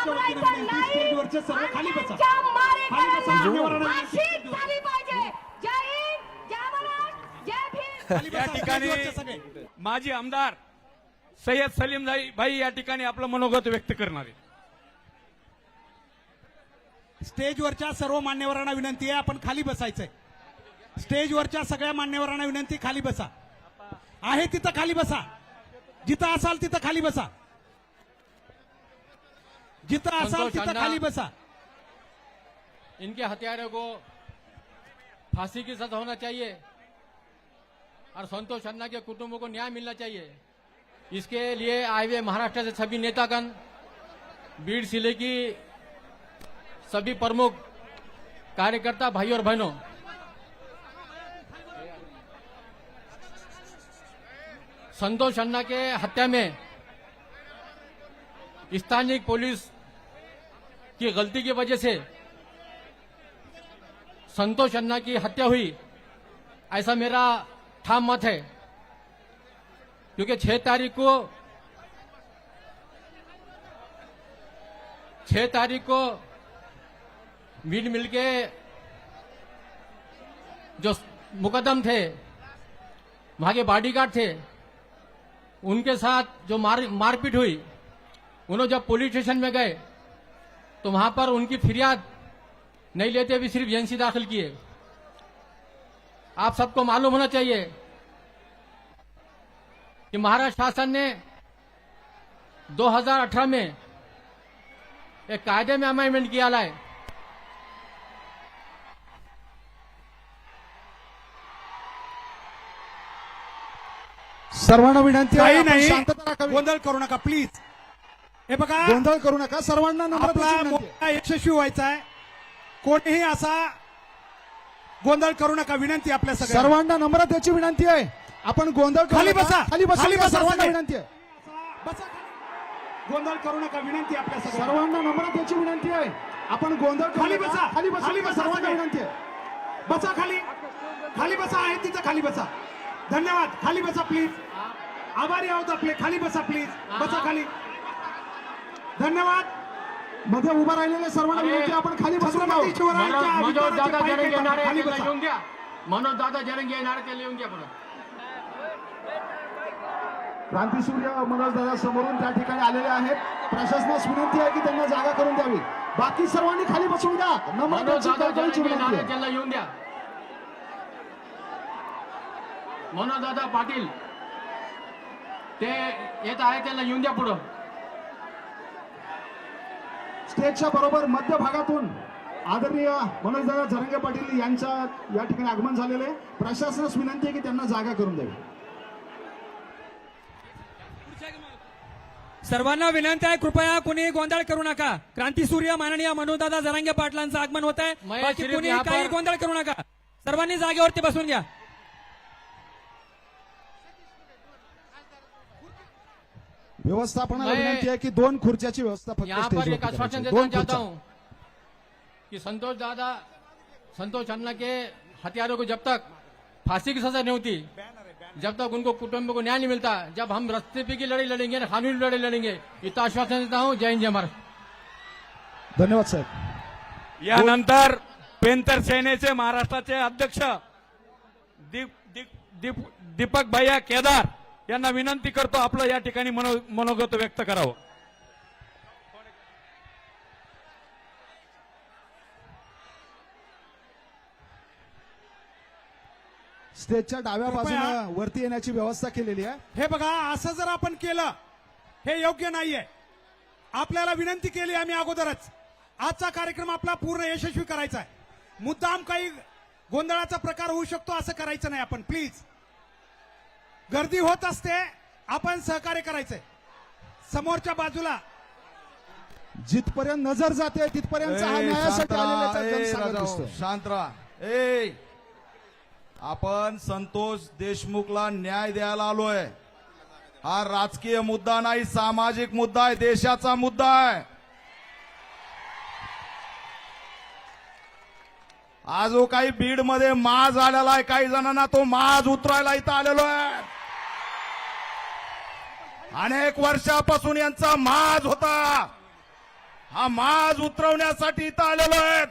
मंचाच्या वतीने विनंती, स्टेजवरचे सर्व खाली बसा. खाली बसा, मान्यवरांना विनंती. खाली या बसा, ठिकाणी स्टेजवरचे सगळे. माजी आमदार सय्यद सलीम भाई या ठिकाणी आपलं मनोगत व्यक्त करणार आहे. स्टेजवरच्या सर्व मान्यवरांना विनंती आहे, आपण खाली बसायचंय. स्टेजवरच्या सगळ्या मान्यवरांना विनंती, खाली बसा. आहे तिथं खाली बसा. जिथं असाल तिथं खाली बसा. जिथं असाल तिथं खाली बसा. इनके हत्यारों को फांसी की सजा होना चाहिए और संतोष खन्ना के कुटुंबों को न्याय मिलना चाहिए. इसके लिए आए हुए महाराष्ट्र से सभी नेतागण, बीड़ जिले की सभी प्रमुख कार्यकर्ता भाई और बहनों, संतोष खन्ना के हत्या में स्थानीय पुलिस की गलती की वजह से संतोष खन्ना की हत्या हुई, ऐसा मेरा ठाम मत है. क्योंकि 6 तारीख को मिल के जो मुकदम थे, वहां के बॉडीगार्ड थे, उनके साथ जो मारपीट हुई, उन्होंने जब पुलिस स्टेशन में गए तो वहां पर उनकी फिरियाद नहीं लेते हुए सिर्फ एजेंसी दाखिल किए. आप सबको मालूम होना चाहिए कि महाराष्ट्र शासन ने 2018 में एक कायदे में अमेंडमेंट किया है. सर्वांना विनंती आहे, काही आपण नाही, शांतता राखावी. गोंधळ करू नका प्लीज. हे बघा, गोंधळ करू नका. सर्वांना नम्रतेची आपला विनंती आहे. मोठा यशस्वी व्हायचा आहे. कोणीही असा गोंधळ करू नका, विनंती आपल्या सगळ्यांना. सर्वांना नम्रतेची विनंती आहे. आपण गोंधळ करू खाली नका. बसा. खाली बसा. खाली बसा सर्वांना सगळे. विनंती आहे. बसा खाली. गोंधळ करू नका, विनंती आपल्या सगळ्यांना. सर्वांना नम्रतेची विनंती आहे. आपण गोंधळ करू खाली नका. बसा. खाली बसा. खाली बसा सर्वांना सगळे. विनंती आहे. बसा खाली. खाली बसा, आहे तिथं खाली बसा. धन्यवाद. खाली बसा प्लीज. आभारी आहोत आपले. खाली बसा प्लीज. बसा खाली. धन्यवाद. मध्ये उभा राहिलेले सर्वांना विनंती आहे, आपण खाली बसू नका. छत्रपती शिवरायांच्या मनोज अभिमानाचे दादा पायी जरंगे घेताना खाली नारे बसा. येऊन द्या. मनोज दादा जरंगे नारे येऊन द्या. क्रांतीसूर्य मनोज दादा समोरून त्या ठिकाणी आलेले आहेत. प्रशासनास विनंती आहे की त्यांना जागा करून द्यावी. बाकी सर्वांनी खाली बसून द्या. मनोज नम्रतेची दादा कळकळीची जरंगे विनंती नारे आहे. त्यांना येऊन द्या. मनोज दादा पाटील ते येत आहे, त्यांना येऊन द्या पुढं. स्टेजच्या बरोबर मध्य भागातून आदरणीय मनोजदादा जरंगे पाटील यांच्या या ठिकाणी आगमन झालेले आहे. प्रशासनास विनंती आहे की त्यांना जागा करून द्यावी. सर्वांना विनंती आहे, कृपया कुणी गोंधळ करू नका. क्रांतीसूर्य माननीय मनोजदादा जरांगे पाटलांचं आगमन होत आहे. महेश बाकी श्रीफ कुणी यहाँ काही पर- गोंधळ करू नका. सर्वांनी जागेवरती बसून घ्या. व्यवस्थापनाला मैं विनंती आहे की 2 खुर्च्याची व्यवस्था फक्त यहाँ पर स्टेजवर एक आश्वासन करायची. देना 2 चाहता खुर्च्या. हूँ कि संतोष खन्ना के हत्यारों को जब तक फांसी की सजा नहीं होती, जब तक उनको कुटुंब को न्याय नहीं मिलता, जब हम रस्ते पे की लड़ाई लड़ेंगे, कानूनी लड़ाई लड़ेंगे. इतना आश्वासन देता हूँ. जय हिंद जय महाराष्ट्र. धन्यवाद साहेब. यानंतर पेंतर सेनेचे महाराष्ट्राचे अध्यक्ष दीपक भैया केदार यांना विनंती करतो, आपलं या ठिकाणी मनोगत व्यक्त करावं. स्टेजच्या डाव्या कृपया. बाजूला वरती येण्याची व्यवस्था केलेली आहे. हे बघा, असं जर आपण केलं, हे योग्य नाहीये. आपल्याला विनंती केली आम्ही अगोदरच. आजचा कार्यक्रम आपला पूर्ण यशस्वी करायचा आहे. मुद्दाम काही गोंधळाचा प्रकार होऊ शकतो असं करायचं नाही आपण, प्लीज. गर्दी होत असते, आपण सहकार्य करायचंय. समोरच्या बाजूला जिथपर्यंत नजर जाते तिथपर्यंत हा न्यायासाठी आलेल्याचा जनसागर दिसतोय. शांत राहा. ए आपण संतोष देशमुखला न्याय द्यायला आलोय. हा राजकीय मुद्दा नाही, सामाजिक मुद्दा आहे, देशाचा मुद्दा आहे. आज जो काही बीड मध्ये माज आलेला आहे, काही जणांना तो माज उतरायला इथं आलेलो आहे. अनेक वर्षापासून यांचा माज होता. हा माज उतरवण्यासाठी इथं आलेलो आहेत.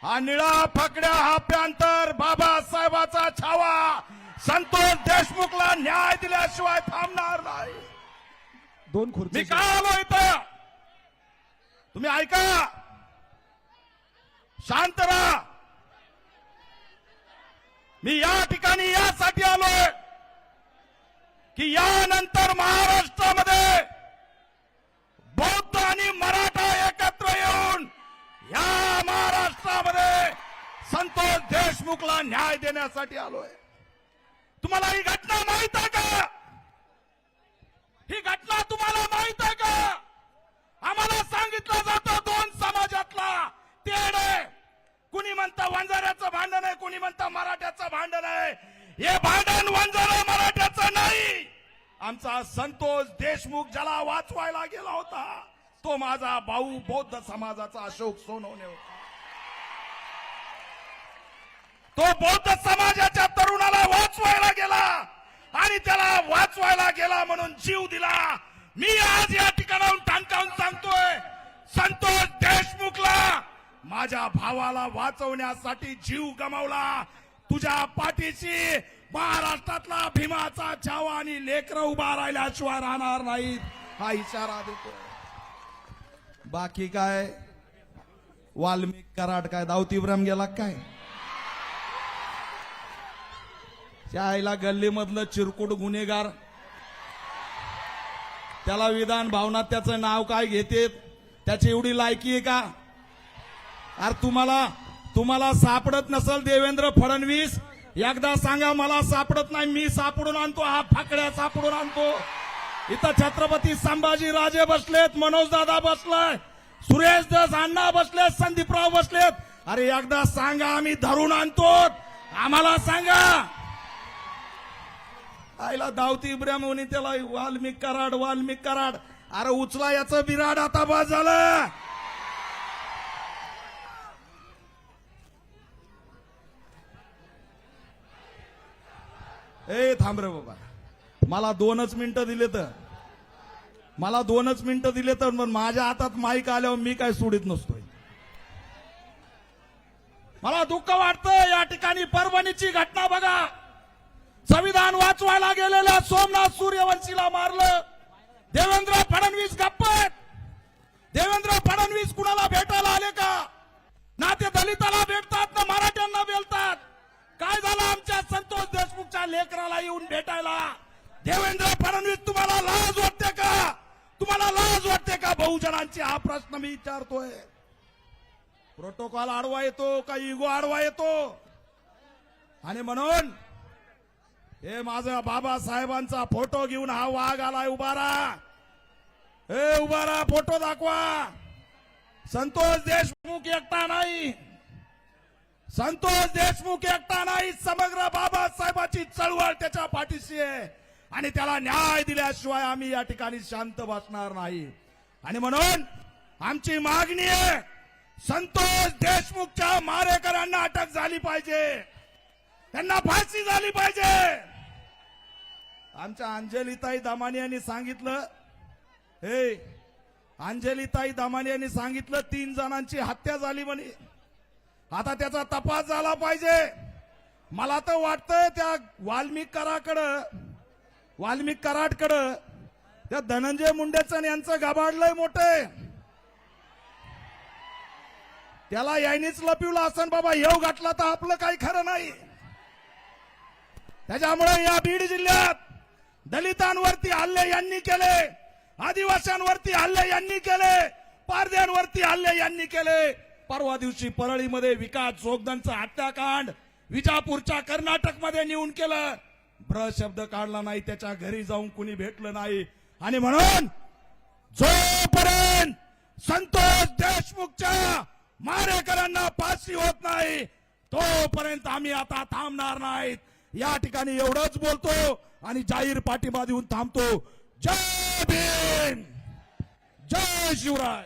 हा निळा फकड्या हा पॅंथर बाबासाहेबाचा छावा संतोष देशमुखला न्याय दिल्याशिवाय थांबणार नाही. दोन मी खुर्ची का आलो इथं तुम्ही ऐका, शांत राहा. मी या ठिकाणी यासाठी आलोय की यानंतर महाराष्ट्रामध्ये बौद्ध आणि मराठा एकत्र येऊन या महाराष्ट्रामध्ये संतोष देशमुखला न्याय देण्यासाठी आलोय. तुम्हाला ही घटना माहित आहे का? ही घटना तुम्हाला माहित आहे का? आम्हाला सांगितलं जातं दोन समाजातला तेढ आहे. कुणी म्हणतं वंजाऱ्याचं भांडण आहे, कुणी म्हणतं मराठ्याचं भांडण आहे. हे भांडण वंजारा मराठ्याचं नाही. आमचा संतोष देशमुख ज्याला वाचवायला गेला होता तो माझा भाऊ बौद्ध समाजाचा अशोक सोनवणे होता. तो बौद्ध समाजाच्या तरुणाला वाचवायला गेला आणि त्याला वाचवायला गेला म्हणून जीव दिला. मी आज या ठिकाणाहून ठणकावून सांगतोय, संतोष देशमुखला माझ्या भावाला वाचवण्यासाठी जीव गमावला. तुझ्या पाठीशी महाराष्ट्रातला भीमाचा छावा आणि लेकरं उभा राहिल्याशिवाय राहणार नाहीत हा इशारा देतोय. बाकी काय वाल्मिक कराड काय दाऊद इब्राहिम गेला काय? त्याला गल्लीमधलं चिरकुट गुन्हेगार त्याला विधान भावनात त्याचं नाव काय घेते? त्याची एवढी लायकी आहे का? अरे तुम्हाला सापडत नसल देवेंद्र फडणवीस, एकदा सांगा मला सापडत नाही. मी सापडून आणतो, हा फाकड्या सापडून आणतो. इथं छत्रपती संभाजी राजे बसलेत, मनोज दादा बसलाय, सुरेश दस अण्णा बसलेत, संदीपराव बसलेत. अरे एकदा सांगा, आम्ही धरून आणतो. आम्हाला सांगा. आईला दाऊद इब्राहिम होणी त्याला वाल्मिक कराड. अरे उचला याचं बिराड, आता बस झालं. ए थांब रे बाबा, मला 2च मिनिटं दिले तर पण माझ्या हातात माईक आल्यावर मी काय सोडित नसतोय. मला दुःख वाटतं. या ठिकाणी परभणीची घटना बघा. संविधान वाचवायला गेलेल्या सोमनाथ सूर्यवंशीला मारलं. देवेंद्र फडणवीस गप्प आहेत. देवेंद्र फडणवीस कुणाला भेटायला आले का? ना ते दलिताला भेटतात, ना मराठ्यांना भेटतात. काय झालं आमच्या संतोष देशमुखच्या लेकराला येऊन भेटायला? देवेंद्र फडणवीस, तुम्हाला लाज वाटते का? तुम्हाला लाज वाटते का बहुजनांची? हा प्रश्न मी विचारतोय. प्रोटोकॉल आडवा येतो का इगो आडवा येतो? आणि म्हणून हे माझा बाबासाहेबांचा फोटो घेऊन हा वाघ आलाय. उभा राहा, फोटो दाखवा. संतोष देशमुख एकटा नाही, समग्र बाबासाहेबाची चळवळ त्याच्या पाठीशी आहे आणि त्याला न्याय दिल्याशिवाय आम्ही या ठिकाणी शांत बसणार नाही. आणि म्हणून आमची मागणी आहे, संतोष देशमुखच्या मारेकऱ्यांना अटक झाली पाहिजे, त्यांना फाशी झाली पाहिजे. आमच्या अंजलीताई दमानी यांनी सांगितलं, अंजलीताई दमानी यांनी सांगितलं 3 जणांची हत्या झाली म्हणे. आता त्याचा तपास झाला पाहिजे. मला तर वाटतं त्या वाल्मिक कराडकडं त्या धनंजय मुंडेचं यांचं गाभाडलंय मोठे. त्याला यायनीच लपिवलं असं बाबा. येऊ घातला तर आपलं काही खरं नाही. त्याच्यामुळे या बीड जिल्ह्यात दलितांवरती हल्ले यांनी केले, आदिवासींवरती हल्ले यांनी केले, पारध्यांवरती हल्ले यांनी केले. परवा दिवशी परळीमध्ये विकास जोगदंडचं हत्याकांड विजापूरच्या कर्नाटकमध्ये नेऊन केलं. शब्द काढला नाही, त्याच्या घरी जाऊन कुणी भेटलं नाही. आणि म्हणून जोपर्यंत संतोष देशमुखच्या मारेकऱ्यांना फाशी होत नाही तोपर्यंत आम्ही आता थांबणार नाहीत. या ठिकाणी एवढंच बोलतो आणि जाहीर पाठिंबा देऊन थांबतो. जय भीम, जय शिवराय.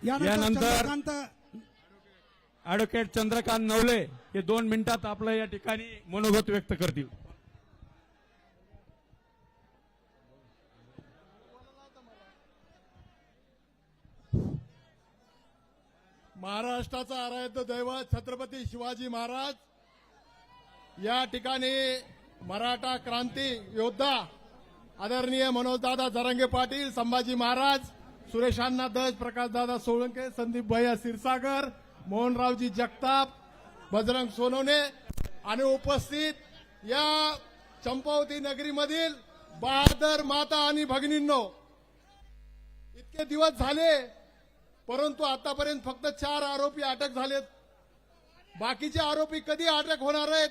यानंतर ऍडव्होकेट चंद्रकांत नवले हे 2 मिनिटात आपलं या ठिकाणी मनोगत व्यक्त करतील. महाराष्ट्राचा आराध्य दैवत छत्रपती शिवाजी महाराज या ठिकाणी मराठा क्रांती योद्धा आदरणीय मनोजदादा जरांगे पाटील, संभाजी महाराज, सुरेशांना दस, प्रकाशदादा सोळंके, संदीप भैया क्षीरसागर, मोहनरावजी जगताप, बजरंग सोनवणे आणि उपस्थित या चंपावती नगरीमधील बहादर माता आणि भगिनींनो, इतके दिवस झाले परंतु आतापर्यंत फक्त 4 आरोपी अटक झालेत. बाकीचे आरोपी कधी अटक होणार आहेत?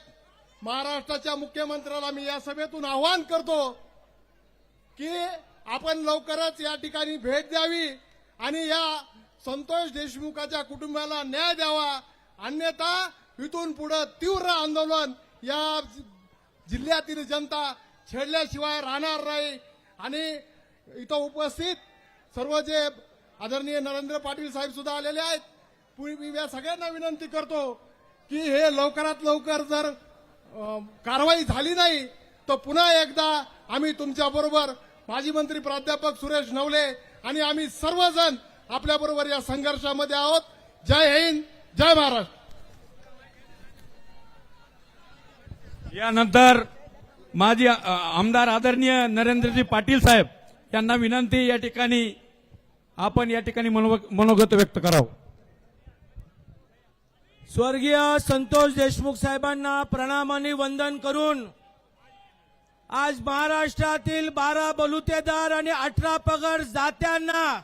महाराष्ट्राच्या मुख्यमंत्र्याला मी या सभेतून आवाहन करतो की आपण लवकरच या ठिकाणी भेट द्यावी आणि या संतोष देशमुखाच्या कुटुंबाला न्याय द्यावा, अन्यथा इथून पुढे तीव्र आंदोलन या जिल्ह्यातील जनता छेडल्याशिवाय राहणार नाही. आणि इथं उपस्थित सर्व जे आदरणीय नरेंद्र पाटील साहेब सुद्धा आलेले आहेत, मी या सगळ्यांना विनंती करतो की हे लवकरात लवकर जर कारवाई झाली नाही तर पुन्हा एकदा आम्ही तुमच्याबरोबर माजी मंत्री प्राध्यापक सुरेश नवले आणि आम्ही सर्वजण आपल्याबरोबर या संघर्षामध्ये आहोत. जय हिंद, जय महाराष्ट्र. यानंतर माजी आमदार आदरणीय नरेंद्रजी पाटील साहेब यांना विनंती, या ठिकाणी आपण या ठिकाणी मनोगत व्यक्त करावं. स्वर्गीय संतोष देशमुख साहेबांना प्रणाम आणि वंदन करून आज महाराष्ट्रातील 12 बलुतेदार आणि 18 पगड जात्यांना